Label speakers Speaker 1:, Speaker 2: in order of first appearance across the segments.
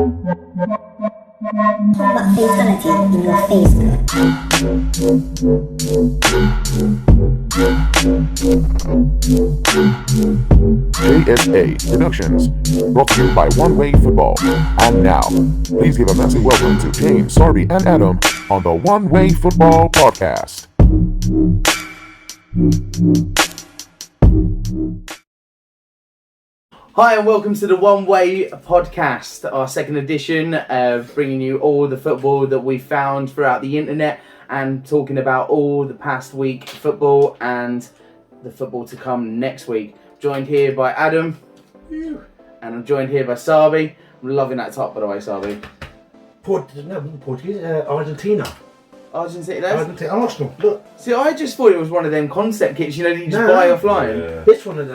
Speaker 1: That fatality in your face.
Speaker 2: JSA Productions, brought to you by oneWAY Football. And now, please give a massive welcome to James, Sarby, and Adam on the oneWAY Football Podcast.
Speaker 3: Hi and welcome to the oneWAY Podcast, our second edition of bringing you all the football that we found throughout the internet and talking about all the past week football and the football to come next week. Joined here by Adam, and I'm joined here by Sarby. I'm loving that top, by the way, Sarby.
Speaker 4: Portuguese, Argentina.
Speaker 3: Argentina,
Speaker 4: Arsenal, look.
Speaker 3: See, I just thought it was one of them concept kits, you know, that you just buy offline.
Speaker 4: Yeah. This one,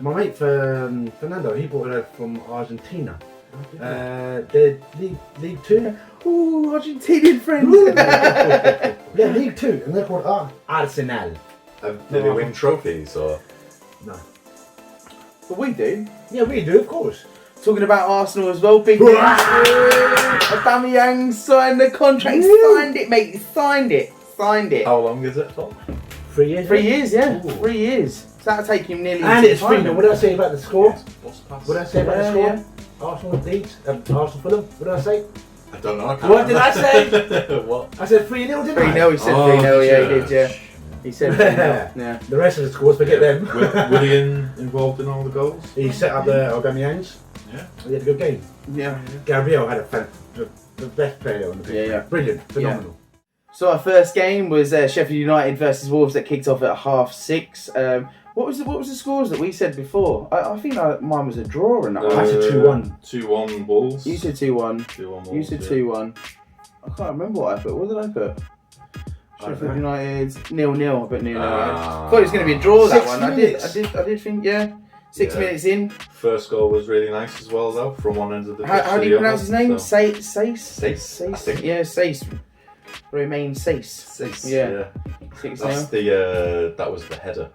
Speaker 4: my mate Fernando, he bought it from Argentina. They're League 2.
Speaker 3: Ooh, Argentinian friends.
Speaker 4: Yeah, League 2, and they're called Arsenal.
Speaker 5: Did they win trophies or?
Speaker 4: No.
Speaker 3: But we do.
Speaker 4: Yeah, we do, of course.
Speaker 3: Talking about Arsenal as well, big news. Aubameyang signed the contract. He signed it, mate. He signed it.
Speaker 5: How long is it for?
Speaker 4: 3 years.
Speaker 3: 3 years, yeah.
Speaker 5: Ooh.
Speaker 3: 3 years. So that'll take him nearly.
Speaker 4: And it's 3 0. What did I say about the score?
Speaker 5: What
Speaker 4: What did I say about the score? Arsenal Leeds, Arsenal Fulham. What did I say?
Speaker 5: I don't know.
Speaker 4: What did I say?
Speaker 5: What?
Speaker 4: I said 3-0, didn't I?
Speaker 3: 3-0, he said 3-0, yeah, he did, yeah. He said 3-0, yeah.
Speaker 4: The rest of the scores, forget them.
Speaker 5: Willian involved in all the goals?
Speaker 4: He set up the Aubameyangs.
Speaker 5: Yeah.
Speaker 4: He had a good game.
Speaker 3: Yeah.
Speaker 4: Gabriel had the best player on the pitch.
Speaker 3: Yeah.
Speaker 4: Brilliant, phenomenal.
Speaker 3: So our first game was Sheffield United versus Wolves that kicked off at 6:30. What was the scores that we said before? I think mine was a draw in that one.
Speaker 4: I said 2-1.
Speaker 5: 2-1 Wolves.
Speaker 3: You said 2-1.
Speaker 5: 2-1 Wolves.
Speaker 3: You said 2-1. I can't remember what I put. What did I put? Sheffield United 0-0. I put 0-0. I thought it was going to be a draw that
Speaker 4: 6
Speaker 3: one.
Speaker 4: minutes.
Speaker 3: I did think 6 minutes in.
Speaker 5: First goal was really nice as well, though, from one end of the pitch
Speaker 3: How
Speaker 5: to
Speaker 3: do
Speaker 5: the
Speaker 3: you pronounce
Speaker 5: other,
Speaker 3: his name?
Speaker 5: so-
Speaker 3: Sace.
Speaker 5: I think.
Speaker 3: Yeah, Sace. Romain Sace.
Speaker 5: Six,
Speaker 3: Yeah.
Speaker 5: That's
Speaker 3: 6-0.
Speaker 5: that was the header.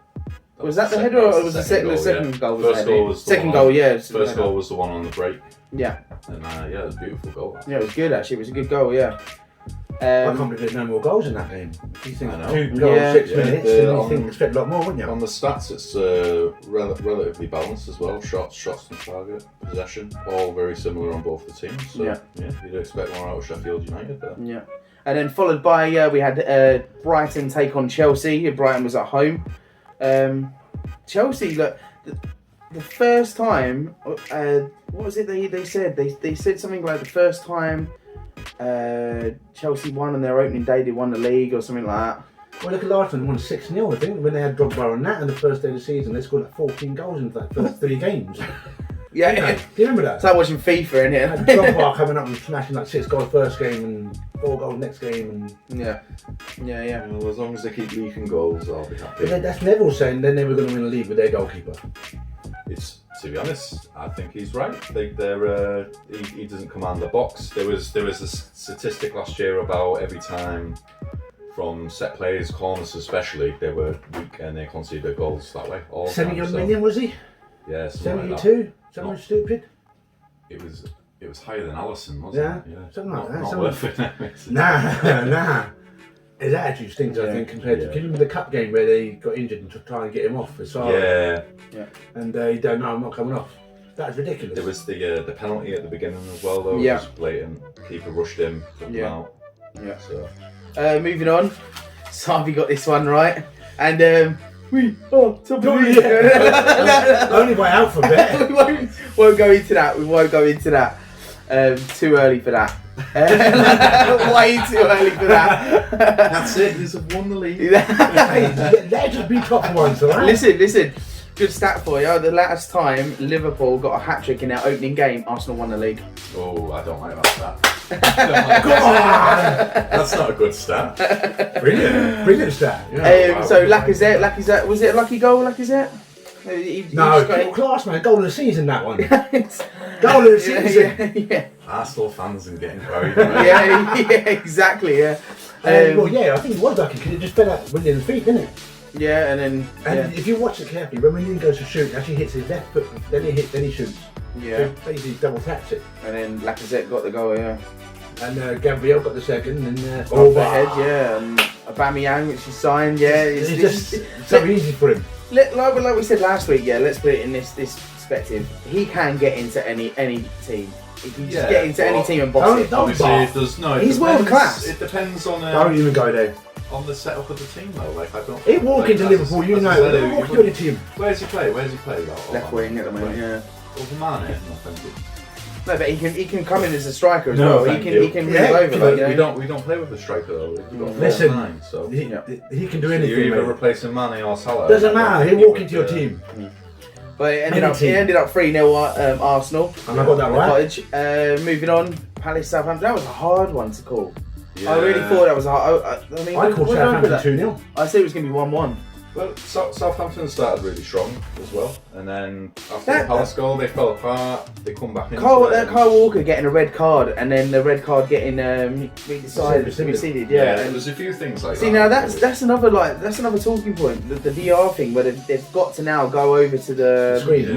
Speaker 3: Was that the header or was the second goal?
Speaker 5: First goal was the
Speaker 3: second
Speaker 5: one
Speaker 3: goal,
Speaker 5: on-
Speaker 3: yeah.
Speaker 5: First goal was the one on the break,
Speaker 3: Yeah.
Speaker 5: and it was a beautiful goal.
Speaker 3: Yeah, it was good actually. It was a good goal, yeah.
Speaker 4: I can't believe there's no more goals in that game. You think
Speaker 5: I know.
Speaker 4: 2 goals,
Speaker 3: Yeah.
Speaker 4: 6
Speaker 5: Yeah,
Speaker 4: minutes,
Speaker 5: they're
Speaker 4: and you
Speaker 5: on-
Speaker 4: think expect a lot more, wouldn't you?
Speaker 5: On the stats, it's relatively balanced as well. Shots on target, possession, all very similar on both the teams. So
Speaker 3: Yeah.
Speaker 5: you'd expect more out of Sheffield United there.
Speaker 3: Yeah. And then followed by we had Brighton take on Chelsea. Brighton was at home. Chelsea, look, the first time, what was it they said? They said something like the first time Chelsea won on their opening day, they won the league or something like that.
Speaker 4: Well, look at last one, they won 6-0, I think, when they had Drogba and that on the first day of the season. They scored like 14 goals in the first 3 games.
Speaker 3: Yeah,
Speaker 4: Do you remember that?
Speaker 3: it's like watching FIFA, isn't
Speaker 4: Had
Speaker 3: it?
Speaker 4: Drogba coming up and smashing like 6 goals first game and 4 goals next game. And
Speaker 3: Yeah.
Speaker 5: Well, as long as they keep leaking goals, I'll be happy.
Speaker 4: But that's Neville saying they're never going to win a league with their goalkeeper.
Speaker 5: It's, to be honest, I think he's right. He doesn't command the box. There was a statistic last year about every time from set plays, corners especially, they were weak and they conceded their goals that way. All the time,
Speaker 4: 70
Speaker 5: so-
Speaker 4: million was he?
Speaker 5: Yeah, something like that.
Speaker 4: 72? Something
Speaker 5: Not-
Speaker 4: stupid?
Speaker 5: It was higher than Alisson, wasn't
Speaker 4: Yeah,
Speaker 5: it?
Speaker 4: something like that,
Speaker 5: Not
Speaker 4: something-
Speaker 5: worth it.
Speaker 4: Nah. His attitude stinks, I
Speaker 3: Yeah.
Speaker 4: think, compared to.
Speaker 5: Yeah.
Speaker 4: Can you remember the cup game where they got injured and trying to get him off for Sarri?
Speaker 5: Yeah,
Speaker 4: And he don't know, I'm not coming off. That was ridiculous.
Speaker 5: there was the penalty at the beginning as well, though.
Speaker 3: Yeah.
Speaker 5: It was blatant. Keeper rushed him, took him
Speaker 3: Yeah.
Speaker 5: out.
Speaker 3: Yeah.
Speaker 5: So
Speaker 3: Moving on. Sarby got this one right. And top of the league.
Speaker 4: Only by alphabet.
Speaker 3: We won't go into that. We won't go into that. Too early for that. Way too early for that.
Speaker 5: that's it. He's won the league.
Speaker 4: Hey, let just be top ones, alright?
Speaker 3: Listen. Good stat for you. The last time Liverpool got a hat-trick in their opening game, Arsenal won the league.
Speaker 5: Oh, I don't like that stat.
Speaker 4: Go on!
Speaker 5: That's not a good stat.
Speaker 4: Brilliant stat. Yeah.
Speaker 3: So Lacazette, was it a lucky goal, Lacazette?
Speaker 4: No, pure class, man. Goal of the season, that one. Goal of the season.
Speaker 3: Yeah.
Speaker 5: Arsenal fans and getting carried
Speaker 3: Yeah, exactly, yeah.
Speaker 4: Well, yeah, I think it was lucky because it just fell out William's feet, didn't it?
Speaker 3: Yeah, and then
Speaker 4: And if you watch it carefully, when William goes to shoot, he actually hits his left foot, then he shoots.
Speaker 3: Yeah.
Speaker 4: So basically double tapped it.
Speaker 3: And then Lacazette got the goal, yeah.
Speaker 4: And Gabriel got the second, and
Speaker 3: Overhead, yeah. And Aubameyang, which he signed, yeah.
Speaker 4: It's just so easy for him.
Speaker 3: Like we said last week, yeah. Let's put it in this perspective. He can get into any team. He can just get into any team and box it.
Speaker 5: Obviously, it does. No,
Speaker 3: he's world class.
Speaker 5: It depends on.
Speaker 4: Don't even go there.
Speaker 5: On the setup of the team, though. Like I don't.
Speaker 4: He walk into Liverpool, you know. He walk into the team.
Speaker 5: Where's he play?
Speaker 3: Left wing at the moment, yeah.
Speaker 5: Over Mane, no thank you.
Speaker 3: No, but he can come in as a striker as
Speaker 5: No,
Speaker 3: well.
Speaker 5: thank
Speaker 3: He
Speaker 5: you.
Speaker 3: can move
Speaker 4: Yeah,
Speaker 3: over. Like, you know?
Speaker 5: We don't play with a striker though. We've got a
Speaker 4: Listen,
Speaker 5: 9, so
Speaker 4: he can do anything.
Speaker 5: you're either
Speaker 4: Mate.
Speaker 5: replacing Mane or Salah.
Speaker 4: Doesn't matter. He walk into your team.
Speaker 3: But it ended up 3-0 Arsenal.
Speaker 4: And I got that right.
Speaker 3: Cottage. Moving on, Palace Southampton. That was a hard one to call.
Speaker 5: Yeah.
Speaker 3: I really thought that was a hard. I mean,
Speaker 4: I called Southampton 2-0.
Speaker 3: I said it was going to be 1-1.
Speaker 5: Well, Southampton started really strong as well, and then after the Palace goal, they fell apart. They come back in.
Speaker 3: Kyle Walker getting a red card, and then the red card getting rescinded. Yeah,
Speaker 5: there's a few things like that.
Speaker 3: See, now that's another talking point. The VR thing, where they've got to now go over to the screen,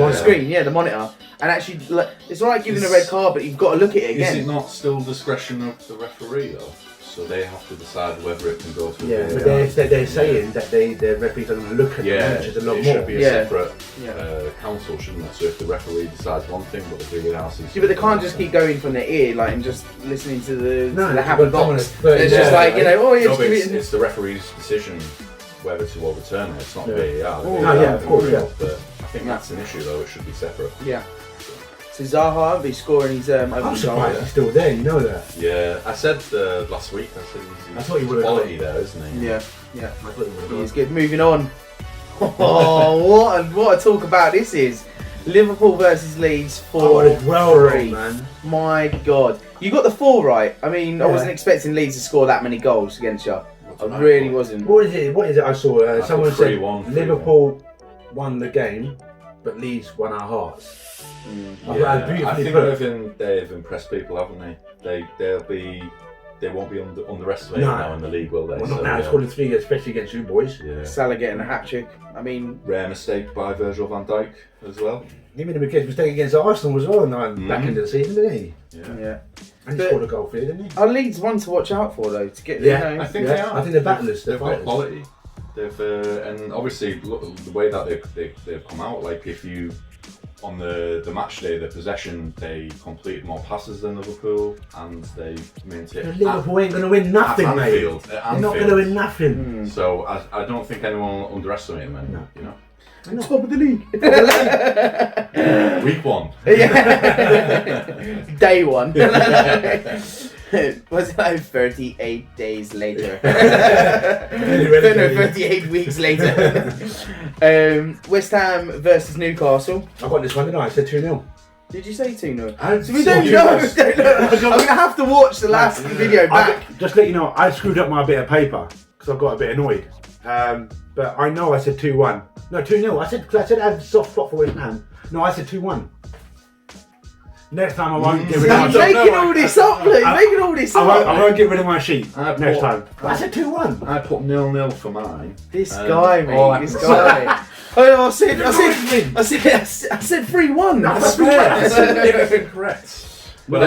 Speaker 3: the monitor, and actually, it's alright giving a red card, but you've got to look at it again.
Speaker 5: Is it not still discretion of the referee though? So they have to decide whether it can go to.
Speaker 4: Yeah, but they're saying that the referees are going to look at the matches a lot more.
Speaker 5: It should be a separate council, shouldn't it? So if the referee decides one thing, but the video else is.
Speaker 3: Yeah, but they can't just keep going from their ear, like, and just listening to the
Speaker 4: No,
Speaker 3: happen box.
Speaker 4: but
Speaker 3: It's just like,
Speaker 5: it's the referee's decision whether to overturn it. It's not VAR.
Speaker 4: Of course.
Speaker 5: But I think that's an issue, though. It should be separate.
Speaker 3: Yeah. So Zaha be scoring his
Speaker 4: I'm surprised he's still there. You know that.
Speaker 5: Yeah, I said last week. I said
Speaker 4: I thought he would have
Speaker 5: quality there, isn't he?
Speaker 3: Yeah.
Speaker 4: I thought he would have.
Speaker 3: He's good. Moving on. Oh, what a talk about this is. Liverpool versus Leeds 4-3.
Speaker 4: Man.
Speaker 3: My God. You got the 4 right. I mean, I wasn't expecting Leeds to score that many goals against you. I really wasn't.
Speaker 4: What is it? I saw someone said
Speaker 5: 3-1,
Speaker 4: Liverpool won the game, but Leeds won our hearts.
Speaker 5: I think they've impressed people, haven't they? They won't be underestimated now in the league, will they?
Speaker 4: Well, not now. It's scoring 3, especially against you boys.
Speaker 5: Yeah.
Speaker 3: Salah getting a hat trick. I mean,
Speaker 5: rare mistake by Virgil van Dijk as well.
Speaker 4: He made a big mistake against Arsenal as well, back into the season, didn't he?
Speaker 3: Yeah.
Speaker 4: And he scored a goal for you, didn't he?
Speaker 3: Are Leeds one to watch out for though? To get,
Speaker 5: I think they are.
Speaker 4: I think they're battlers.
Speaker 5: They've got quality. They've and obviously the way that they've come out. Like if you on the match day, the possession, they completed more passes than Liverpool, and they maintained.
Speaker 4: Liverpool ain't going to win nothing, mate. They're not going to win nothing.
Speaker 5: So I don't think anyone will underestimate them.
Speaker 4: No.
Speaker 5: You know.
Speaker 3: Top of the league.
Speaker 5: Week 1.
Speaker 3: Yeah. Day 1. Was it like 38 days later? 38 weeks later. West Ham versus Newcastle.
Speaker 4: I got this one, didn't I? I said 2-0.
Speaker 3: Did you say 2-0?
Speaker 4: So
Speaker 3: we don't know. I'm going to have to watch the last video back.
Speaker 4: Just let you know, I screwed up my bit of paper because I got a bit annoyed. But I know I said 2-1. No, 2-0. I said I had a soft spot for West Ham. No, I said 2-1. Next time I won't get rid of my sheet.
Speaker 3: Making all this up, Luke. Making all this up.
Speaker 4: I won't get rid of my sheet next time. I said 2-1.
Speaker 5: I put 0-0 for mine.
Speaker 3: This guy, mate. This guy. Oh, I said 3-1.
Speaker 5: That's fair. Correct. But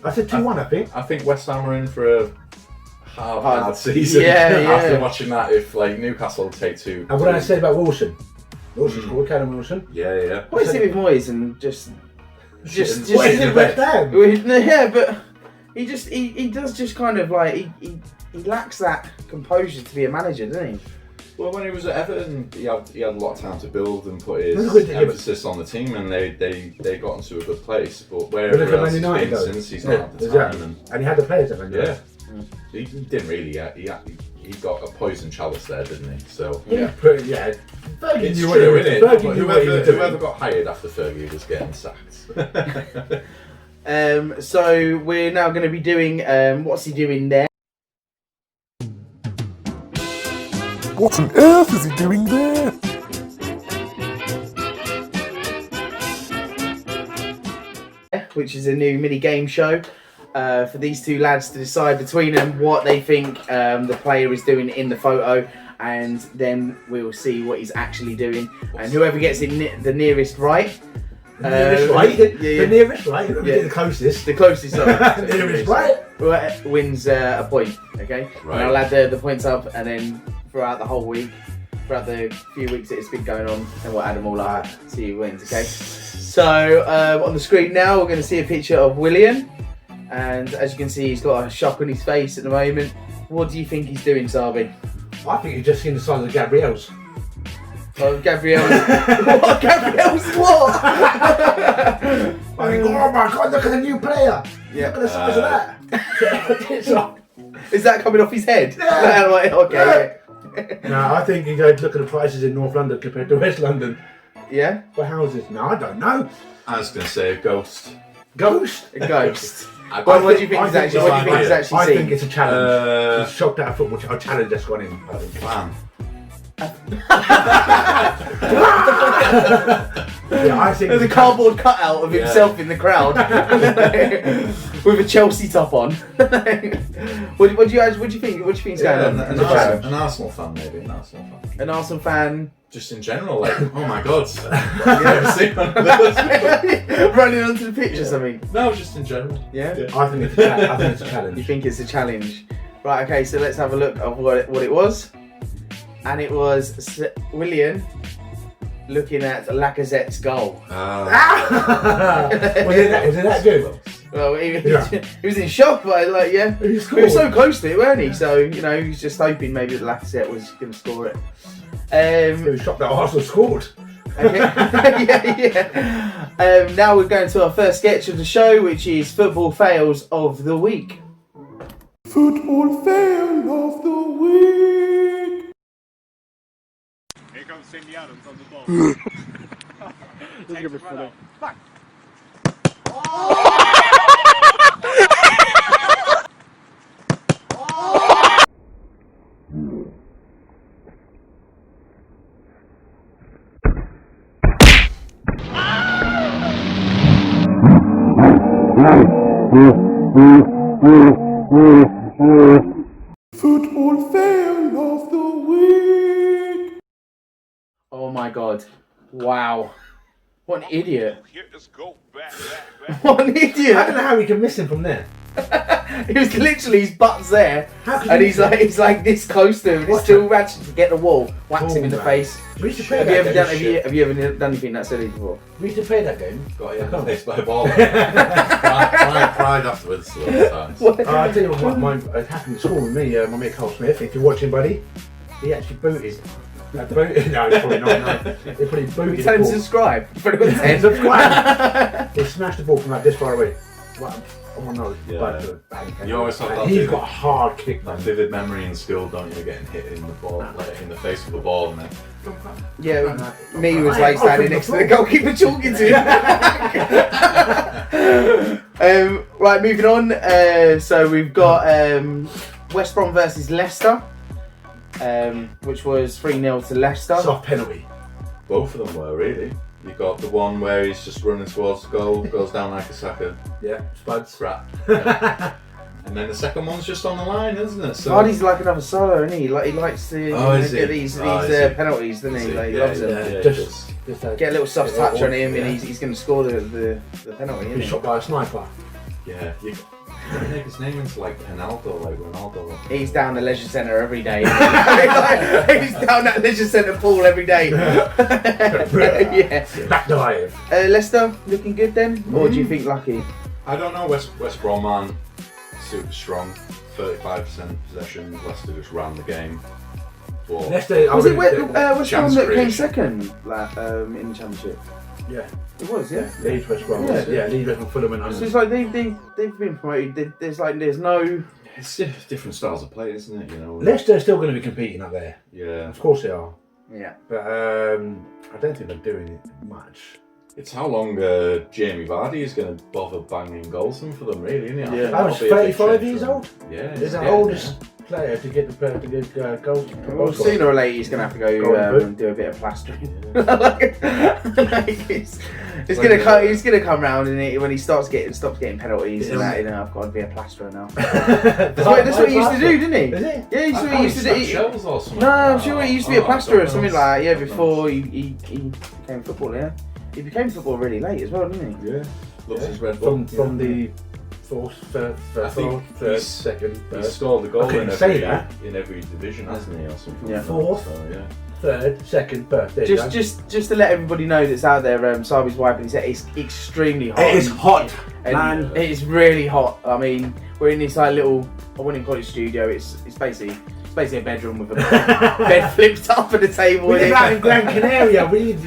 Speaker 4: I said 2-1.
Speaker 5: I think West Ham are in for a hard season.
Speaker 3: Yeah.
Speaker 5: After watching that, if like Newcastle take 2.
Speaker 4: And what did I say about Wilson? Wilson scored, Callum Wilson.
Speaker 5: Yeah.
Speaker 3: What is it with Moyes and just
Speaker 4: what is it West Ham?
Speaker 3: Yeah, but he does just kind of like he lacks that composure to be a manager, doesn't he?
Speaker 5: Well, when he was at Everton, he had a lot of time to build and put his emphasis on the team, and they got into a good place. But wherever else he's been since, he's not had the time.
Speaker 4: And he had the players, haven't he?
Speaker 5: Yeah. He didn't really. He got a poison chalice there, didn't he? So
Speaker 4: yeah.
Speaker 5: It's true, isn't it? Whoever got hired after Fergie was getting sacked.
Speaker 3: So we're now going to be doing what's he doing there?
Speaker 2: What on earth is he doing there?
Speaker 3: Which is a new mini game show for these two lads to decide between them what they think the player is doing in the photo, and then we'll see what he's actually doing. And whoever gets it the nearest right
Speaker 4: Nearest right?
Speaker 3: Yeah,
Speaker 4: The nearest right? The closest.
Speaker 3: The closest, sorry.
Speaker 4: Nearest right?
Speaker 3: Wins a point, okay?
Speaker 5: Right.
Speaker 3: And I'll add the points up, and then throughout the whole week, throughout the few weeks that it's been going on, and we'll add them all up, see who wins, okay? So on the screen now, we're going to see a picture of William, and as you can see, he's got a shock on his face at the moment. What do you think he's doing, Sarby?
Speaker 4: I think you've just seen the size of Gabrielle's.
Speaker 3: Oh, Gabrielle's. What? Gabrielle's what?
Speaker 4: I think, oh my god, look at the new player.
Speaker 3: Yeah.
Speaker 4: Look at the size of that. It's like,
Speaker 3: Is that coming off his head?
Speaker 4: Yeah.
Speaker 3: Like, okay.
Speaker 4: no, I think you go look at the prices in North London compared to West London
Speaker 3: Yeah?
Speaker 4: for houses. No, I don't know.
Speaker 5: I was going to say a ghost.
Speaker 4: Ghost?
Speaker 3: A ghost.
Speaker 5: I
Speaker 3: What do you think he's actually
Speaker 4: I
Speaker 3: seen?
Speaker 4: think it's a challenge. He's shocked at a football challenge that's gone in.
Speaker 5: Man.
Speaker 4: Yeah, I think
Speaker 3: There's a cardboard cutout of himself in the crowd with a Chelsea top on. what do you think? What do you think's going on?
Speaker 5: An Arsenal fan, maybe. An Arsenal fan.
Speaker 3: An Arsenal fan.
Speaker 5: Just in general, like, oh my god. I've never seen one of those.
Speaker 3: Running onto the pitch or something.
Speaker 5: No, just in general.
Speaker 3: Yeah?
Speaker 4: I think it's a challenge.
Speaker 3: You think it's a challenge? Right, okay, so let's have a look at what it was. And it was William looking at Lacazette's goal.
Speaker 4: Was it that good?
Speaker 3: Well, he was in shock, but like, yeah, he was so close to it, weren't he? So you know, he was just hoping maybe that Lacazette was going to score it.
Speaker 4: He was shocked that Arsenal scored.
Speaker 3: yeah. Now we're going to our first sketch of the show, which is football fails of the week. Football fail of the week.
Speaker 6: Here comes Cindy Adams on the ball. Takes it right up. Back.
Speaker 3: Football fail of the week. Oh my god. Wow. What an idiot. What an idiot.
Speaker 4: I don't know how we can miss him from there.
Speaker 3: He was literally, his butt's there,
Speaker 4: How could
Speaker 3: and
Speaker 4: you
Speaker 3: he's like this close to him, and he's still managing to get the wall, whacks him in the face.
Speaker 4: We used to play
Speaker 3: Have
Speaker 4: that
Speaker 3: you ever
Speaker 4: game.
Speaker 3: done? Have you ever done anything that silly before?
Speaker 4: We used to play that game.
Speaker 5: Got hit in the face by a ball. cried afterwards. Times.
Speaker 4: I'll tell you what, it happened at school with me, my mate Carl Smith. If you're watching, buddy, he actually booted. No, he's probably not. No. He probably booted.
Speaker 3: Tell him
Speaker 4: the
Speaker 3: to
Speaker 4: ball.
Speaker 3: subscribe.
Speaker 4: Subscribe. He smashed the ball from like this far away. What? Oh no!
Speaker 5: Yeah.
Speaker 4: Bang.
Speaker 5: You always have that
Speaker 4: He's
Speaker 5: vivid-
Speaker 4: got a hard kick,
Speaker 5: That
Speaker 4: man.
Speaker 5: vivid memory in school, don't you? Getting hit in the ball, like in the face with the ball, and then
Speaker 3: Yeah, me was like standing next to the goalkeeper talking to him. Right, moving on. So we've got West Brom versus Leicester, which was 3-0 to Leicester.
Speaker 4: Soft penalty.
Speaker 5: both of them were really. You got the one where he's just running towards the goal, goes down like a sucker,
Speaker 4: Yeah, spuds.
Speaker 5: crap. Yeah. And then the second one's just on the line, isn't it? So
Speaker 3: Vardy's like another solo, isn't he? Like he likes to
Speaker 5: is
Speaker 3: get
Speaker 5: he?
Speaker 3: these
Speaker 5: Oh, is he?
Speaker 3: penalties, doesn't he?
Speaker 5: Is he?
Speaker 3: Like, he
Speaker 5: Yeah,
Speaker 3: loves them.
Speaker 5: yeah,
Speaker 4: Just
Speaker 3: Get a little soft touch on him,
Speaker 4: yeah.
Speaker 3: and he's going to score the penalty.
Speaker 4: Be
Speaker 3: Isn't
Speaker 4: shot by a sniper.
Speaker 5: yeah. You make his name into like Ronaldo, like Ronaldo.
Speaker 3: he? He's down the leisure centre every day. He's down that leisure centre pool every day. Yeah.
Speaker 4: Back dive.
Speaker 3: Leicester looking good then, or do you think lucky?
Speaker 5: I don't know. West Brom man, super strong. 35% possession. Leicester just ran the game. But
Speaker 4: Leicester.
Speaker 3: Was it West
Speaker 5: Chance
Speaker 3: Brom that came
Speaker 5: creation.
Speaker 3: second in the championship?
Speaker 4: Yeah.
Speaker 3: It was, yeah.
Speaker 4: Leeds, West Brom.
Speaker 3: Yeah.
Speaker 4: Yeah, Leeds, West Brom, Fulham, and
Speaker 3: So it's like they've been promoted. There's no.
Speaker 5: it's different styles of play, isn't it? You know.
Speaker 4: Leicester are still going to be competing up there.
Speaker 5: Yeah.
Speaker 4: Of course they are.
Speaker 3: Yeah.
Speaker 4: But I don't think they're doing it much.
Speaker 5: It's how long Jamie Vardy is going to bother banging goals in for them, really, isn't it? I think
Speaker 3: Yeah.
Speaker 5: that'll
Speaker 4: He's
Speaker 5: be a big
Speaker 4: 35
Speaker 5: change
Speaker 4: years
Speaker 5: for them.
Speaker 4: old.
Speaker 5: Yeah.
Speaker 4: He's the
Speaker 5: yeah,
Speaker 4: oldest player to get goals.
Speaker 3: Well, sooner or later he's going to have to go and do a bit of plastering. It's going to come round, and when he stops getting penalties and that, you know, I've got to be a plasterer now. That's what he used to do, didn't he?
Speaker 4: Is it?
Speaker 3: Yeah,
Speaker 5: I
Speaker 3: he
Speaker 5: thought
Speaker 3: used to
Speaker 5: stuck
Speaker 3: do.
Speaker 5: shells or something.
Speaker 3: No, I'm sure he used to be a
Speaker 5: Oh,
Speaker 3: plasterer or
Speaker 5: God
Speaker 3: something
Speaker 5: knows.
Speaker 3: like that. Yeah,
Speaker 5: God
Speaker 3: before he became a footballer. Yeah. he became football really late as well, didn't he?
Speaker 4: Yeah.
Speaker 5: Loves his Red Bull.
Speaker 4: From the fourth, third, second,
Speaker 5: He
Speaker 4: third.
Speaker 5: scored the goal
Speaker 4: I couldn't
Speaker 5: in
Speaker 4: say that.
Speaker 5: every division, hasn't he, or something?
Speaker 3: Yeah.
Speaker 5: like that.
Speaker 4: Fourth.
Speaker 5: So, yeah.
Speaker 4: Third, second, first. There you go.
Speaker 3: Just to let everybody know that's out there, Sabi's wiping his head. It's extremely hot.
Speaker 4: It is hot,
Speaker 3: And
Speaker 4: man.
Speaker 3: it is really hot. I mean, we're in this like little, I wouldn't call it studio. It's basically a bedroom with a bed flipped up at the table.
Speaker 4: We live out in Gran Canaria. We
Speaker 3: live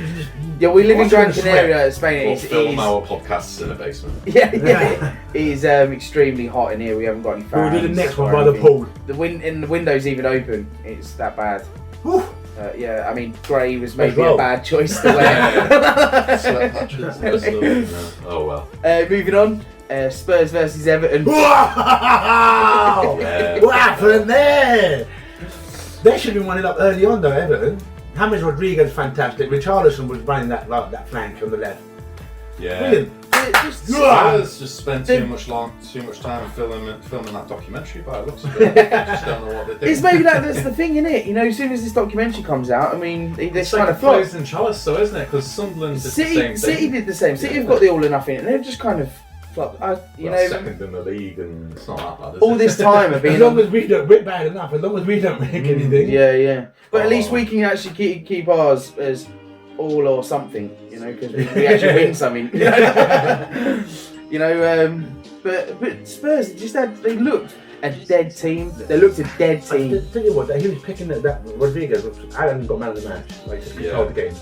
Speaker 3: in Gran
Speaker 4: What's
Speaker 3: Canaria, Spain.
Speaker 5: We'll film our podcasts in a basement.
Speaker 3: Yeah. It is extremely hot in here. We haven't got any fans.
Speaker 4: We'll do the next one
Speaker 3: or
Speaker 4: by the
Speaker 3: anything.
Speaker 4: pool.
Speaker 3: The window's even open. It's that bad.
Speaker 4: Whew.
Speaker 3: Yeah, I mean, grey was maybe
Speaker 4: well.
Speaker 3: a bad choice to wear.
Speaker 5: Sweat patches. Oh well.
Speaker 3: Moving on, Spurs versus Everton.
Speaker 4: Wow!
Speaker 5: Yeah.
Speaker 4: What happened there? They should have been running up early on though, Everton. James Rodriguez fantastic. Richarlison was running that flank on the left.
Speaker 5: Yeah.
Speaker 4: Brilliant.
Speaker 5: Spurs just spent too much time filming that documentary by the looks of it. I just don't know what they're doing.
Speaker 3: It's maybe that's the thing, isn't it? You know, as soon as this documentary comes out, I mean, they
Speaker 5: It's
Speaker 3: kind
Speaker 5: like
Speaker 3: of
Speaker 5: a
Speaker 3: flop.
Speaker 5: poison chalice, though, isn't it? Because Sunderland did the same thing.
Speaker 3: City did the same. City have got the all or nothing, and they've just kind of flopped. You know,
Speaker 5: second in the league, and it's not that bad. Is
Speaker 3: all
Speaker 5: it?
Speaker 3: this time have
Speaker 4: As
Speaker 3: been.
Speaker 4: long as we don't, we're bad enough. As long as we don't make anything.
Speaker 3: Yeah. But at least
Speaker 5: Oh.
Speaker 3: we can actually keep ours as all or something, you know, because we actually win something. You know, but Spurs they looked a dead team. They looked a dead team.
Speaker 4: Tell you what, he was picking that Rodriguez. I hadn't got man of the match. Like just controlled the game.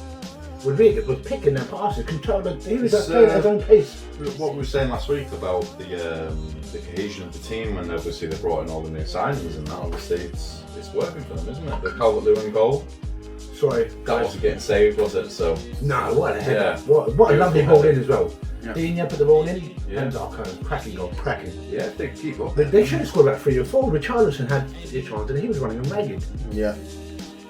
Speaker 4: Rodriguez was picking their passes, controlled. He was playing at his own pace.
Speaker 5: What we were saying last week about the cohesion of the team, and obviously they brought in all the new signings, and that obviously it's working for them, isn't it? The Calvert-Lewin goal.
Speaker 4: Sorry,
Speaker 5: That wasn't getting saved, was it? So
Speaker 4: no, what a header!
Speaker 5: Yeah.
Speaker 4: What a lovely
Speaker 5: Beautiful
Speaker 4: ball in
Speaker 5: header.
Speaker 4: as well.
Speaker 3: Yeah.
Speaker 4: Didn't you put the ball in?
Speaker 5: Yeah.
Speaker 4: And kind of cracking goal, cracking.
Speaker 5: yeah, if they keep up.
Speaker 4: They should have scored about 3 or 4. Richarlison had his chance and he was running them ragged.
Speaker 3: Yeah.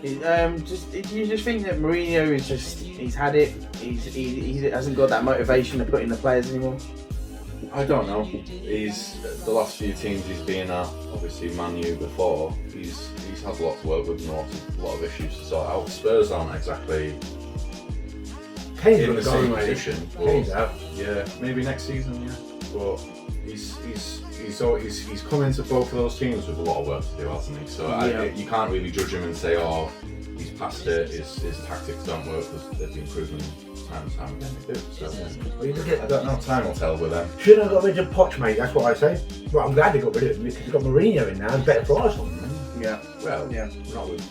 Speaker 3: You just think that Mourinho is he's had it. He hasn't got that motivation to put in the players anymore.
Speaker 5: I don't know. He's the last few teams he's been at, obviously Man U before. He's had a lot to work with and a lot of issues to sort out. Spurs aren't exactly
Speaker 4: Kane's
Speaker 5: in
Speaker 4: got
Speaker 5: the
Speaker 4: the
Speaker 5: same
Speaker 4: goal mate.
Speaker 5: position.
Speaker 4: Kane's out.
Speaker 5: Yeah, maybe next season. Yeah, but he's come into both of those teams with a lot of work to do, hasn't he? So you can't really judge him and say, oh, he's past it. His tactics don't work because they've been proven time and time again they do. So
Speaker 4: Well, you look
Speaker 5: I
Speaker 4: at,
Speaker 5: don't know. Time will tell with them.
Speaker 4: shouldn't have got rid of Poch, mate. That's what I say. Well, I'm glad they got rid of him because you've got Mourinho in now and better for Arsenal.
Speaker 3: Yeah.
Speaker 5: Well,
Speaker 3: Yeah.
Speaker 5: not with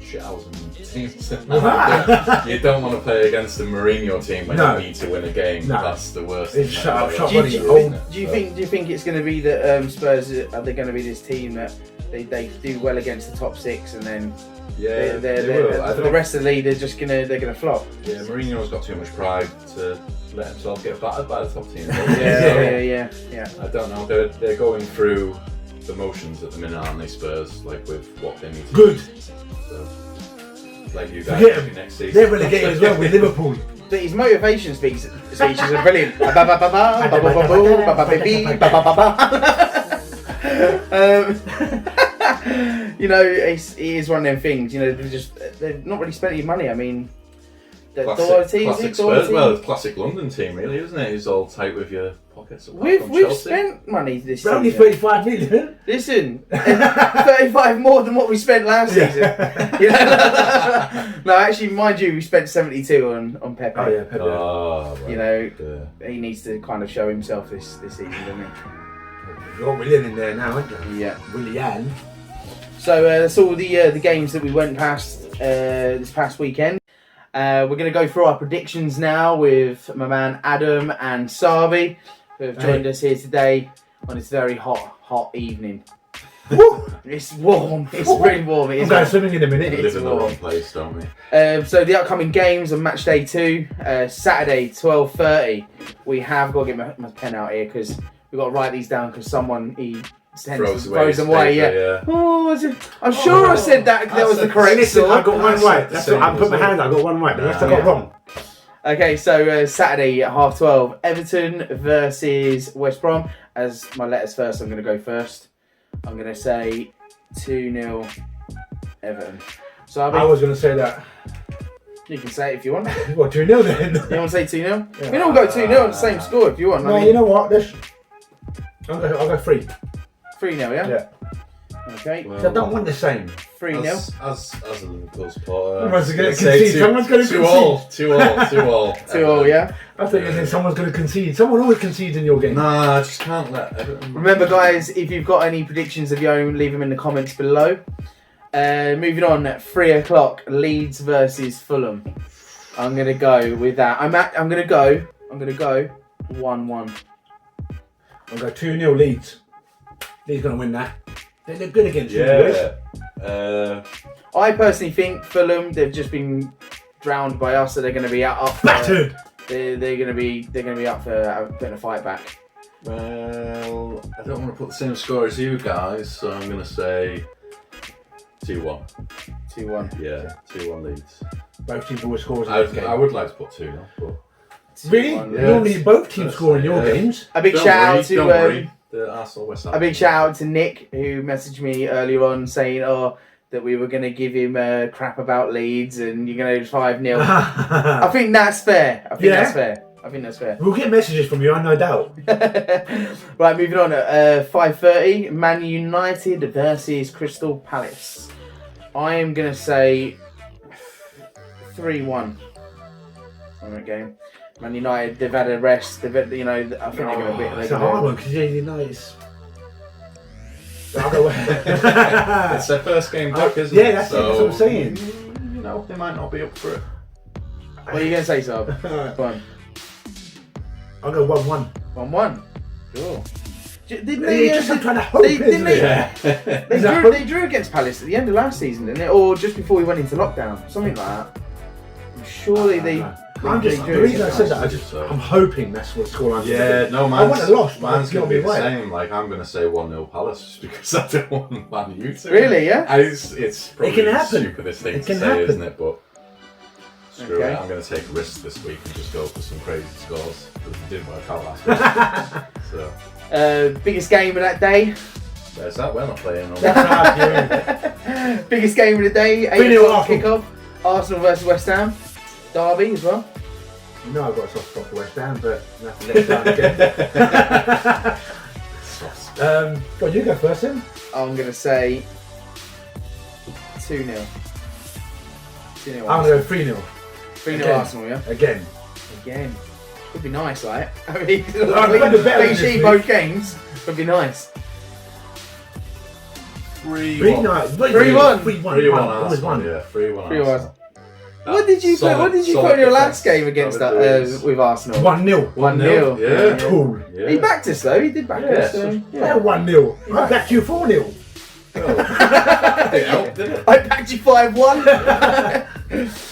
Speaker 5: shithousing teams.
Speaker 4: Right.
Speaker 5: You don't want to play against the Mourinho team when
Speaker 4: No.
Speaker 5: you need to win a game.
Speaker 4: No.
Speaker 5: That's the worst.
Speaker 4: It's
Speaker 5: thing
Speaker 4: shut up,
Speaker 5: ever.
Speaker 4: shut
Speaker 3: Do
Speaker 4: up.
Speaker 3: you,
Speaker 4: Oh,
Speaker 3: do you think it's going to be that Spurs are they going to be this team that they do well against the top 6 and then
Speaker 5: Yeah,
Speaker 3: they're,
Speaker 5: they will. I
Speaker 3: for the
Speaker 5: think-
Speaker 3: rest of the league they're gonna flop.
Speaker 5: Yeah, Mourinho's got too much pride to let himself get battered by the top team.
Speaker 3: Yeah.
Speaker 5: I don't know. They're going through the motions at the minute, aren't they, Spurs? Like with what they need to
Speaker 4: Good.
Speaker 5: do. So, like you guys
Speaker 4: Forget
Speaker 5: maybe
Speaker 4: him.
Speaker 5: next season.
Speaker 4: They're relegated as well with Liverpool.
Speaker 3: But his motivation speeches are brilliant. You know, it is one of them things. You know, they've not really spent any money. I mean,
Speaker 5: Classic Spurs. Well, it's classic London team, really, isn't it? It's all tight with your pockets. apart from
Speaker 3: We've
Speaker 5: Chelsea.
Speaker 3: spent money this
Speaker 4: Only
Speaker 3: season.
Speaker 4: 35 million.
Speaker 3: Listen, 35 more than what we spent last season. You know? No, actually, mind you, we spent 72 on Pepe.
Speaker 4: Oh yeah, Pepe.
Speaker 5: Oh, right.
Speaker 3: You know,
Speaker 5: Yeah.
Speaker 3: he needs to kind of show himself this season, doesn't
Speaker 4: You've got Willian in there now, haven't
Speaker 3: he?
Speaker 4: you?
Speaker 3: Yeah.
Speaker 4: Willian.
Speaker 3: So that's all the games that we went past this past weekend. We're going to go through our predictions now with my man Adam and Sabi, who have joined us here today on this very hot evening.
Speaker 4: Woo!
Speaker 3: It's warm. It's really warm. It
Speaker 4: I'm
Speaker 3: is
Speaker 4: going
Speaker 3: warm.
Speaker 4: swimming in a minute.
Speaker 5: We live in the
Speaker 3: warm.
Speaker 5: wrong place, don't we?
Speaker 3: So the upcoming games on match day 2, Saturday 12:30. We have got to get my pen out here because we've got to write these down because someone
Speaker 5: Throws
Speaker 3: them away.
Speaker 5: paper,
Speaker 3: Yeah. Oh, was it? I'm sure I said that. That was the correct
Speaker 4: Listen,
Speaker 3: sort.
Speaker 4: I got one right. That's what, I put my hand. I got one right. The rest I got wrong.
Speaker 3: Okay, so Saturday at 12:30, Everton versus West Brom. As my letters first, I'm going to go first. I'm going to say 2-0 Everton. So
Speaker 4: I was going to say that
Speaker 3: You can say it if you want.
Speaker 4: What, 2-0 then?
Speaker 3: You want to say 2-0?
Speaker 4: Yeah.
Speaker 3: We don't go 2-0 at the same score if you want.
Speaker 4: No,
Speaker 3: I mean,
Speaker 4: you know what? I'll go 3.
Speaker 3: 3-0, yeah?
Speaker 4: Yeah.
Speaker 3: Okay.
Speaker 5: Well,
Speaker 4: So I don't want the same.
Speaker 3: 3-0.
Speaker 5: As a Liverpool supporter,
Speaker 4: Someone's going to
Speaker 5: say
Speaker 4: concede. Someone's going to concede.
Speaker 5: 2-2,
Speaker 3: 2-0, yeah?
Speaker 4: I think you're saying someone's going to concede. Someone always concedes in your game.
Speaker 5: Nah, I just can't let Everton.
Speaker 3: Remember, guys, if you've got any predictions of your own, leave them in the comments below. Moving on, at 3 o'clock, Leeds versus Fulham. I'm going to go with that. I'm going to go 1-1.
Speaker 4: I'll go 2-0 Leeds. Leeds going to win that. They look good against you, boys.
Speaker 3: I personally think Fulham, they've just been drowned by us, so they're going to be up.
Speaker 4: Battered.
Speaker 3: They're going to be up for putting a fight back.
Speaker 5: Well, I don't want to put the same score as you guys, so I'm going to say 2-1.
Speaker 3: 2-1.
Speaker 5: Yeah, 2-1 Leeds.
Speaker 4: Both teams always scores in this game.
Speaker 5: I would like to put 2-0, but
Speaker 4: Really?
Speaker 3: 2-1, yeah.
Speaker 4: Normally both teams score in your games.
Speaker 3: A big
Speaker 5: don't
Speaker 3: shout
Speaker 5: worry,
Speaker 3: out to
Speaker 5: don't worry. The Arsenal West Ham.
Speaker 3: a big shout out to Nick, who messaged me earlier on saying, that we were going to give him crap about Leeds and you're going to 5-0. I think that's fair. I think that's fair.
Speaker 4: We'll get messages from you, I no doubt.
Speaker 3: Right, moving on. At 5:30, Man United versus Crystal Palace. I am going to say 3-1 on that game. Man United, they've had a rest. They've had, I think they're going to be.
Speaker 4: It's a hard one because United's. I'll go
Speaker 5: It's their first game back, isn't
Speaker 4: yeah,
Speaker 5: it?
Speaker 4: that's what I'm saying.
Speaker 5: They might not be up for it.
Speaker 3: What are you going to say, Saab? Go on.
Speaker 4: I'll go 1-1.
Speaker 3: 1-1. Sure. Didn't
Speaker 4: I'm trying to hope, isn't it?
Speaker 3: They drew against Palace at the end of last season, didn't they? Or just before we went into lockdown, something like that. Surely
Speaker 4: the reason I said that, I'm hoping that's what scoreline.
Speaker 5: Yeah, no,
Speaker 4: I want a loss,
Speaker 5: mine's going to be the
Speaker 4: right.
Speaker 5: same. Like, I'm going to say 1-0 Palace just because I don't want Man U to.
Speaker 3: Really, yeah?
Speaker 5: And it's probably
Speaker 4: can
Speaker 5: the
Speaker 4: happen.
Speaker 5: stupidest thing
Speaker 4: It
Speaker 5: to
Speaker 4: can
Speaker 5: say,
Speaker 4: happen.
Speaker 5: isn't it? But screw
Speaker 3: Okay.
Speaker 5: it. I'm going to take a risk this week and just go for some crazy scores. Because it didn't work out last week. So,
Speaker 3: Biggest game of that day.
Speaker 5: there's that. We're not playing on
Speaker 3: Biggest game of the day. 8 o'clock kickoff. Arsenal versus West Ham. Derby as well.
Speaker 4: You know I've got a soft spot for West Ham, but that's the next time again. Well, you go first then.
Speaker 3: I'm going to say 2-0. 2-0.
Speaker 4: I'm going to go 3-0.
Speaker 3: 3-0
Speaker 4: Again.
Speaker 3: Arsenal, yeah?
Speaker 4: Again.
Speaker 3: Could be nice, right? I mean,
Speaker 4: better
Speaker 3: clean
Speaker 4: this
Speaker 3: sheet
Speaker 4: week.
Speaker 3: both games. Could be nice.
Speaker 5: 3-1.
Speaker 3: 3-1.
Speaker 4: 3-1.
Speaker 5: 3-1
Speaker 4: Always
Speaker 5: Arsenal,
Speaker 4: one.
Speaker 5: yeah. 3-1
Speaker 3: 3-1.
Speaker 5: Arsenal.
Speaker 3: What did you put? What did you put in your last game against with Arsenal?
Speaker 4: 1-0.
Speaker 3: 1-0.
Speaker 5: Yeah.
Speaker 4: Cool.
Speaker 5: Yeah.
Speaker 3: He backed us though. He did back us. So,
Speaker 4: Yeah, 1-0. I backed you 4-0.
Speaker 5: It helped, didn't it?
Speaker 3: I backed you 5-1.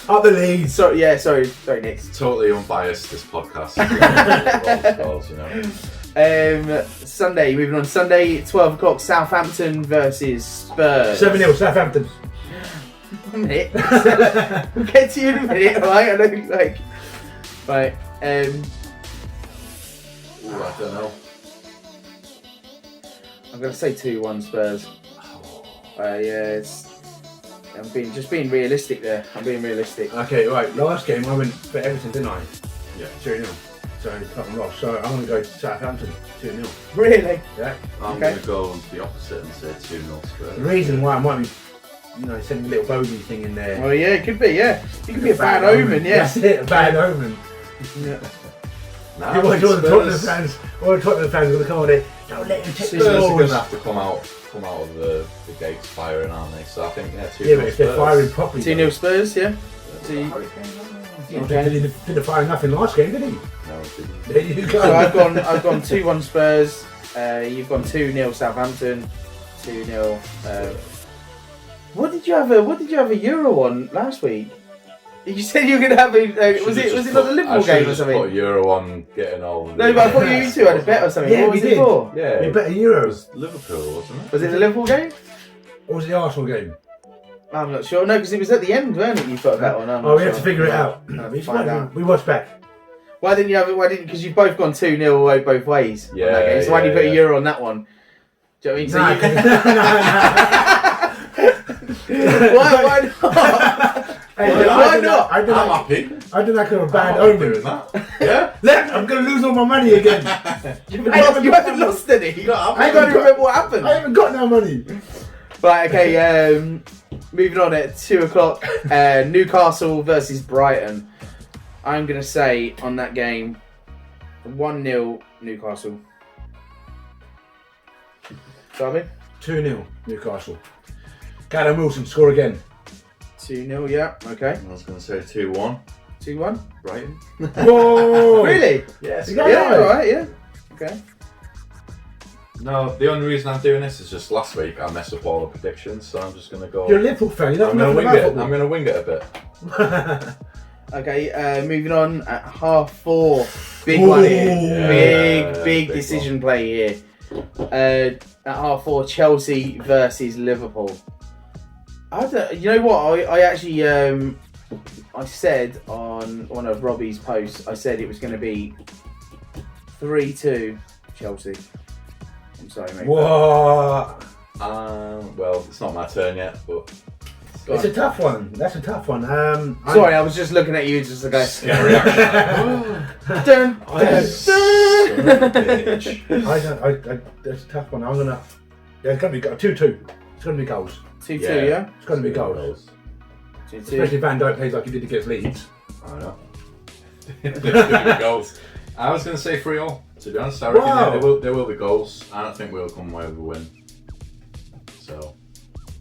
Speaker 4: Up the lead.
Speaker 3: Sorry, Nick.
Speaker 5: It's totally unbiased, this podcast. All the scores,
Speaker 3: Sunday, moving on. Sunday, 12 o'clock. Southampton versus Spurs.
Speaker 4: 7-0 Southampton.
Speaker 3: A minute. We'll get to you in a minute, right? I know, right.
Speaker 5: Ooh, I don't know.
Speaker 3: I'm gonna say 2-1 Spurs. I'm being realistic there. I'm being realistic.
Speaker 4: Okay, right. Last game I went for Everton, didn't I?
Speaker 5: Yeah.
Speaker 4: 2-0. So I'm lost. So I'm going to go to Southampton 2-0.
Speaker 3: Really?
Speaker 4: Yeah.
Speaker 5: I'm
Speaker 3: Okay.
Speaker 5: going to go the opposite and say 2-0 Spurs.
Speaker 4: The reason why I might be, sending a little bogey thing in there.
Speaker 3: Well, yeah, it could be. Yeah, it could be a bad omen. Yeah.
Speaker 4: That's it. A bad omen.
Speaker 3: Yeah.
Speaker 5: Nah,
Speaker 4: All
Speaker 5: I
Speaker 4: the
Speaker 5: think
Speaker 4: Tottenham
Speaker 5: Spurs-
Speaker 4: fans are going to come on there. Don't let him take the
Speaker 5: Spurs are going
Speaker 4: balls.
Speaker 5: to have to come out of the gates firing, aren't they? So I think 2-0
Speaker 4: Yeah, but if they're
Speaker 5: Spurs.
Speaker 4: firing properly.
Speaker 3: 2-0 Spurs. Yeah.
Speaker 4: Okay. He didn't fire nothing last game, did he?
Speaker 5: No, it didn't.
Speaker 4: There you go.
Speaker 3: So I've gone 2-1 Spurs. You've gone 2-0 Southampton. 2-0. What did you have a Euro on last week? You said you were going to have a. Was it not the Liverpool game or something?
Speaker 5: I put Euro on getting all.
Speaker 3: No, but I thought you two had a bet or something.
Speaker 4: Yeah,
Speaker 3: What
Speaker 4: we
Speaker 3: was it
Speaker 4: did.
Speaker 3: for?
Speaker 5: Yeah,
Speaker 4: You bet a
Speaker 5: it
Speaker 4: Euros.
Speaker 5: was Liverpool, wasn't it?
Speaker 3: Was it the Liverpool game?
Speaker 4: Or was it the Arsenal game?
Speaker 3: I'm not sure. No, because it was at the end, weren't it? You put a bet on. I'm
Speaker 4: Oh,
Speaker 3: not
Speaker 4: we have to
Speaker 3: sure.
Speaker 4: figure it out.
Speaker 3: Find out.
Speaker 4: We watched back.
Speaker 3: Why didn't you have it? Why didn't? Because you've both gone 2-0 both ways. on
Speaker 5: Yeah,
Speaker 3: that game. So why didn't you put
Speaker 5: yeah.
Speaker 3: a Euro on that one? Do you know what I mean? So
Speaker 4: Nah,
Speaker 3: why not?
Speaker 4: Hey,
Speaker 3: Why not?
Speaker 4: I did
Speaker 5: I'm
Speaker 4: that.
Speaker 5: happy.
Speaker 4: I did that kind of bad
Speaker 5: I'm doing
Speaker 4: omen.
Speaker 5: that. Yeah.
Speaker 4: Look, I'm gonna lose all my money again.
Speaker 3: You haven't lost any. I can't remember what happened.
Speaker 4: I haven't got no money.
Speaker 3: Right, okay, moving on at 2 o'clock, Newcastle versus Brighton. I'm going to say on that game, 1-0 Newcastle. Darby?
Speaker 4: 2-0 Newcastle. Callum Wilson score again.
Speaker 3: 2-0, yeah, okay.
Speaker 5: I was going to say 2-1.
Speaker 3: 2-1?
Speaker 5: Brighton.
Speaker 4: Whoa!
Speaker 3: Really?
Speaker 5: Yes.
Speaker 4: You got
Speaker 3: Yeah,
Speaker 4: it.
Speaker 3: alright, yeah. Okay.
Speaker 5: No, the only reason I'm doing this is just last week I messed up all the predictions, so I'm just going to go.
Speaker 4: You're a Liverpool fan. You don't
Speaker 5: I'm
Speaker 4: know
Speaker 5: going to
Speaker 4: nothing
Speaker 5: wing
Speaker 4: about
Speaker 5: it. I'm going to wing it a bit.
Speaker 3: Okay, moving on at 4:30. Big one here.
Speaker 5: Yeah,
Speaker 3: Big
Speaker 5: big
Speaker 3: decision play here. At 4:30, Chelsea versus Liverpool. You know what? I actually I said on one of Robbie's posts, I said it was going to be 3-2 Chelsea. I'm sorry, mate.
Speaker 4: What?
Speaker 5: Well, it's not my turn yet, but
Speaker 4: It's a tough one. That's a tough one.
Speaker 3: Sorry, I was just looking at you just to go.
Speaker 5: scary action.
Speaker 3: Dun,
Speaker 4: I
Speaker 3: dun,
Speaker 5: Son of a
Speaker 3: dun.
Speaker 5: bitch.
Speaker 4: That's a tough one. I'm gonna. Yeah, it's gonna be 2-2. It's gonna be goals.
Speaker 3: 2-2, yeah?
Speaker 4: It's gonna be goals.
Speaker 3: 2-2.
Speaker 4: Especially if Van Dijk plays like he did against Leeds.
Speaker 5: I know. There goals. I was going to say 3-all. To be honest, I reckon
Speaker 4: Wow.
Speaker 5: there will be goals. I don't think we'll come away with a win. So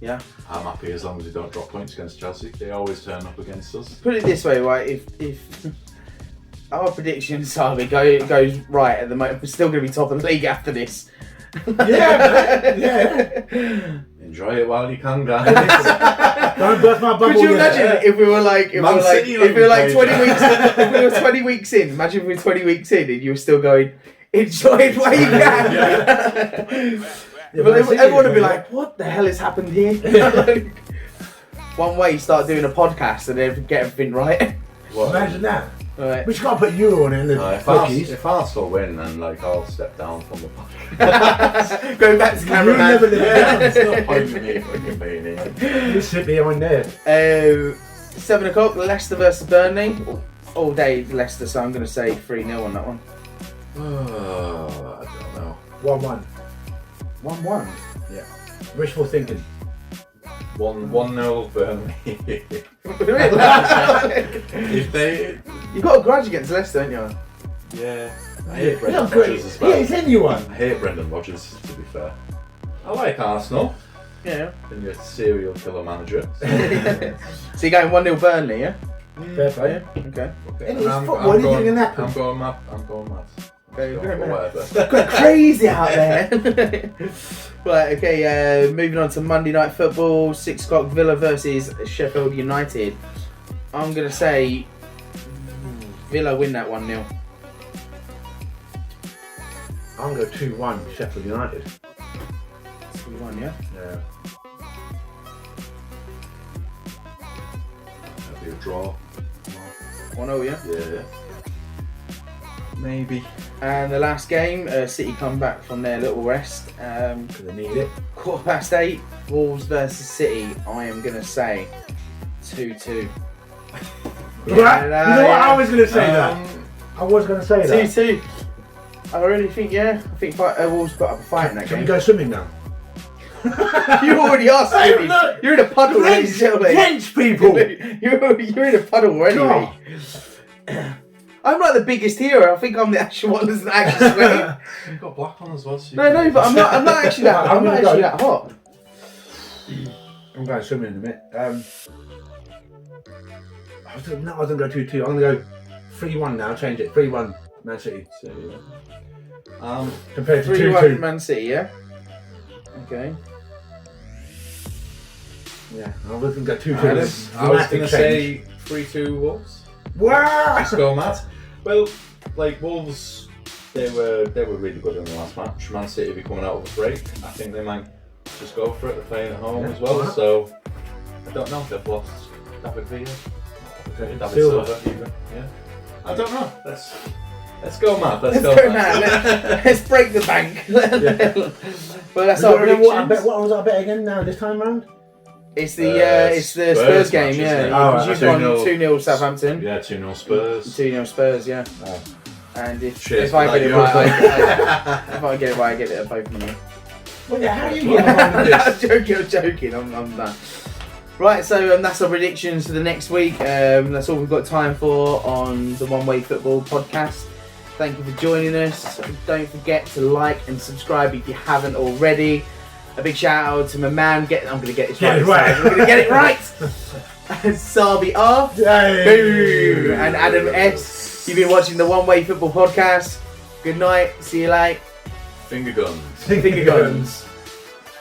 Speaker 3: Yeah.
Speaker 5: I'm happy as long as we don't drop points against Chelsea. They always turn up against us.
Speaker 3: Put it this way, right? If our prediction, Sabi, goes right at the moment, we're still going to be top of the league after this.
Speaker 4: Yeah, yeah.
Speaker 5: Enjoy it while you can, guys.
Speaker 4: Don't burst my bubble
Speaker 3: Could you
Speaker 4: yet.
Speaker 3: imagine if we were like, if
Speaker 5: Man City
Speaker 3: we were like
Speaker 5: played
Speaker 3: 20
Speaker 5: that.
Speaker 3: weeks, if we were 20 weeks in? Imagine if we were 20 weeks in and you were still going, enjoy it while you can.
Speaker 4: Yeah,
Speaker 3: But
Speaker 4: Man City
Speaker 3: everyone would be
Speaker 4: played
Speaker 3: like, what the hell has happened here? Like, one way, start doing a podcast and then get everything right.
Speaker 5: What?
Speaker 4: Imagine that.
Speaker 3: Right.
Speaker 4: We just gotta put Euro on it in the bookies.
Speaker 5: If Arsenal win, then I'll step down from the podcast.
Speaker 3: Going back to
Speaker 4: You
Speaker 3: cameraman.
Speaker 4: never live it down.
Speaker 5: There's no point in me fucking being here.
Speaker 4: You sit behind there.
Speaker 3: 7 o'clock, Leicester versus Burnley. All day Leicester, so I'm going to say 3-0 on that one.
Speaker 5: Oh, I don't know.
Speaker 4: 1-1.
Speaker 3: 1-1.
Speaker 4: Yeah. Wishful thinking.
Speaker 5: 1-0 Burnley. If they,
Speaker 3: You've got a grudge against Leicester, haven't you?
Speaker 5: yeah, I hate
Speaker 4: Yeah,
Speaker 5: Brendan
Speaker 4: great.
Speaker 5: Rodgers as well.
Speaker 4: Yeah, it's anyone.
Speaker 5: I hate Brendan Rodgers, to be fair. I like Arsenal
Speaker 3: Yeah.
Speaker 5: and your serial killer manager.
Speaker 3: So you're going 1-0 Burnley, yeah?
Speaker 4: Fair play.
Speaker 3: Yeah. Okay.
Speaker 4: It's football, anything can happen.
Speaker 5: I'm going mad.
Speaker 3: Okay,
Speaker 5: Go
Speaker 3: go,
Speaker 5: for
Speaker 3: man.
Speaker 5: whatever.
Speaker 3: Got crazy out there. Right, okay, moving on to Monday Night Football, 6 o'clock, Villa versus Sheffield United. I'm going to say Villa win that 1-0.
Speaker 4: I'm going to go 2-1 Sheffield United.
Speaker 3: 2-1, yeah?
Speaker 4: Yeah.
Speaker 5: That'll be a draw.
Speaker 3: 1-0, yeah?
Speaker 5: Yeah. Maybe.
Speaker 3: And the last game, City come back from their little rest.
Speaker 4: Because they need it.
Speaker 3: 8:15, Wolves versus City. I am going to say 2-2.
Speaker 4: Right? You know what? I was going to say that.
Speaker 5: Um,
Speaker 4: I was going to say that.
Speaker 3: 2-2. I really think, yeah. I think Wolves put up a fight in that
Speaker 4: Can we
Speaker 3: game.
Speaker 4: go swimming now?
Speaker 3: You already are
Speaker 4: Hey,
Speaker 3: swimming.
Speaker 4: look.
Speaker 3: You're in a puddle, ladies and gentlemen.
Speaker 4: French people!
Speaker 3: You're in a puddle anyway. I'm like the biggest hero. I think I'm the actual one that's actually sweating.
Speaker 5: You've got black on as well. So you
Speaker 3: No,
Speaker 5: can-
Speaker 3: but I'm not actually that.
Speaker 4: I'm
Speaker 3: I'm not
Speaker 4: gonna
Speaker 3: actually
Speaker 4: go.
Speaker 3: that hot.
Speaker 4: I'm going swimming in a minute. I was going to go 2-2. I'm going to go 3-1 now. Change it. 3-1 Man City.
Speaker 5: So, yeah.
Speaker 4: Compared to
Speaker 3: 3-1
Speaker 4: 2-2.
Speaker 3: Man City, yeah? Okay.
Speaker 4: Yeah, I was going to go 2-2.
Speaker 5: I was
Speaker 4: Dramatic
Speaker 5: going to
Speaker 4: change.
Speaker 5: say 3-2 Wolves.
Speaker 4: Wow!
Speaker 5: Let's go, Matt. Well, like Wolves, they were really good in the last match. Man City be coming out with a break. I think they might just go for it. They're playing at home
Speaker 4: Yeah.
Speaker 5: as well,
Speaker 4: Uh-huh.
Speaker 5: so I don't know if they've lost David Villa, David
Speaker 4: Silva.
Speaker 5: Silva even. Yeah, I don't know. Let's go, Matt.
Speaker 3: Let's go, man. Let's break the bank. Well, that's our
Speaker 4: What,
Speaker 3: predictions.
Speaker 4: what was our bet again now this time round?
Speaker 3: It's the Spurs game,
Speaker 5: match,
Speaker 3: yeah.
Speaker 5: isn't it?
Speaker 4: Oh,
Speaker 3: You've
Speaker 4: right.
Speaker 3: gone 2-0 Southampton.
Speaker 5: Yeah, 2-0 Spurs.
Speaker 3: 2-0 Spurs, yeah.
Speaker 4: Oh.
Speaker 3: And if
Speaker 5: Cheers
Speaker 3: I
Speaker 5: for
Speaker 3: get it
Speaker 5: that,
Speaker 3: right, if I get it right, I get it at both of you.
Speaker 4: Well, yeah, how are you getting on with this?
Speaker 3: I'm joking. I'm done. Right, so that's our predictions for the next week. That's all we've got time for on the One Way Football podcast. Thank you for joining us. Don't forget to like and subscribe if you haven't already. A big shout out to my man. I'm going to get this right.
Speaker 4: Get it right.
Speaker 3: I'm going to get it right. Sabi R.
Speaker 4: Yay.
Speaker 3: Boo. And Adam S. You've been watching the One Way Football podcast. Good night. See you later.
Speaker 5: Finger guns.
Speaker 3: Finger guns.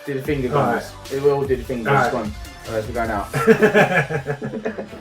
Speaker 3: Do the finger guns.
Speaker 4: Alright.
Speaker 3: We will do the finger guns. Come on. Alright, we're going out.